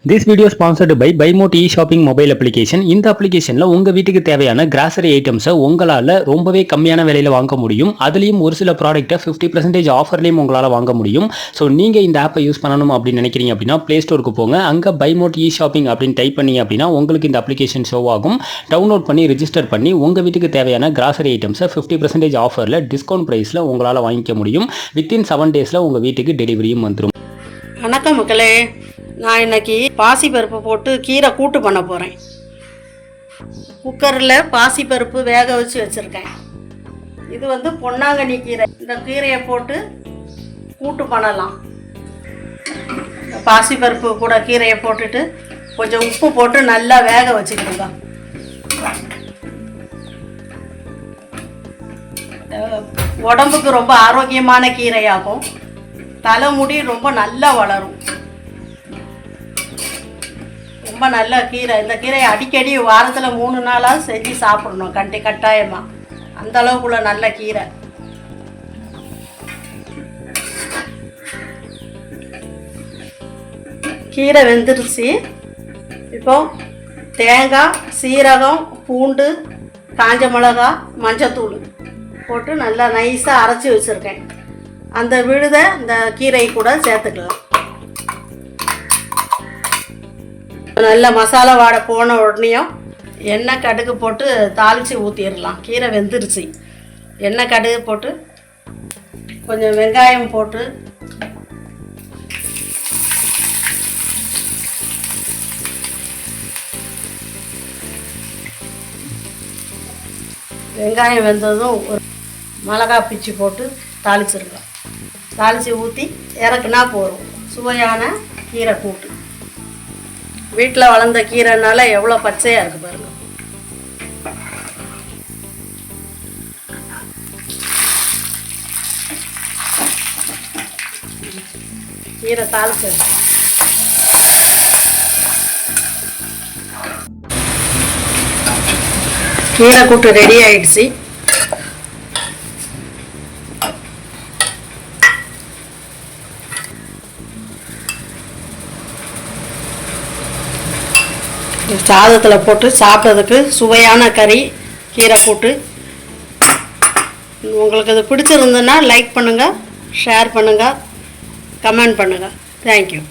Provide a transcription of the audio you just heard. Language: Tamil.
This video sponsored by BuyMote e-shopping mobile application. இந்த அப்ளிகேஷன்ல உங்க வீட்டுக்கு தேவையான கிராசரி ஐட்டம்ஸை உங்களால ரொம்பவே கம்மியான விலையில வாங்க முடியும். அதுலயும் ஒரு சில ப்ராடக்ட்டை 50% ஆஃபர்லயும் உங்களால வாங்க முடியும். ஸோ நீங்க இந்த ஆப்பை யூஸ் பண்ணணும் அப்படின்னு நினைக்கிறீங்க அப்படின்னா பிளே ஸ்டோருக்கு போங்க. அங்க BuyMote e-shopping அப்படின்னு டைப் பண்ணீங்க அப்படின்னா உங்களுக்கு இந்த அப்ளிகேஷன் ஷோ ஆகும். டவுன்லோட் பண்ணி ரெஜிஸ்டர் பண்ணி உங்க வீட்டுக்கு தேவையான கிராசரி ஐட்டம்ஸை 50% ஆஃபர்ல டிஸ்கவுண்ட் பிரைஸ்ல உங்களால வாங்கிக்க முடியும். வித்தின் 7 டேஸ்ல உங்க வீட்டுக்கு டெலிவரியும் வந்துடும். வணக்கம் மக்களே, நான் இன்னைக்கு பாசிப்பருப்பு போட்டு கீரை கூட்டு பண்ண போகிறேன். குக்கரில் பாசிப்பருப்பு வேக வச்சு வச்சுருக்கேன். இது பொன்னாங்கண்ணி கீரை. இந்த கீரையை போட்டு கூட்டு பண்ணலாம். பாசிப்பருப்பு கூட கீரையை போட்டுட்டு கொஞ்சம் உப்பு போட்டு நல்லா வேக வச்சுக்கிடுங்க. உடம்புக்கு ரொம்ப ஆரோக்கியமான கீரையாகும். தலைமுடி ரொம்ப நல்லா வளரும். ரொம்ப நல்ல கீரை. இந்த கீரையை அடிக்கடி வாரத்தில் 3 நாளாக செஞ்சு சாப்பிடணும் கட்டாயமாக. அந்த அளவுக்குள்ள நல்ல கீரை. கீரை வெந்துருச்சு. இப்போ தேங்காய், சீரகம், பூண்டு, காஞ்ச மிளகா, மஞ்சத்தூள் போட்டு நல்லா நைஸாக அரைச்சி வச்சுருக்கேன். அந்த விழுதை இந்த கீரை கூட சேர்த்துக்கலாம். நல்ல மசாலா வாடை போன உடனேயும் எண்ணெய் கடுகு போட்டு தாளித்து ஊற்றிடலாம். கீரை வெந்துருச்சு. எண்ணெய் கடுகு போட்டு கொஞ்சம் வெங்காயம் போட்டு வெங்காயம் வெந்ததும் ஒரு மிளகாய் பிச்சு போட்டு தாளிச்சிருக்கலாம். தாளித்து ஊற்றி இறக்குனா போதும். சுவையான கீரை கூட்டு. வீட்டில் வளர்ந்த கீரைனால எவ்வளோ பச்சையாக இருக்குது பாருங்கள். கீரை தாளிச்சு கீரை கூட்டு ரெடி ஆயிடுச்சு. சாதத்தில் போட்டு சாப்பிட்றதுக்கு சுவையான கறி கீரை கூட்டு. உங்களுக்கு இது பிடிச்சிருந்ததுன்னா லைக் பண்ணுங்கள், ஷேர் பண்ணுங்கள், கமெண்ட் பண்ணுங்கள். தேங்க்யூ.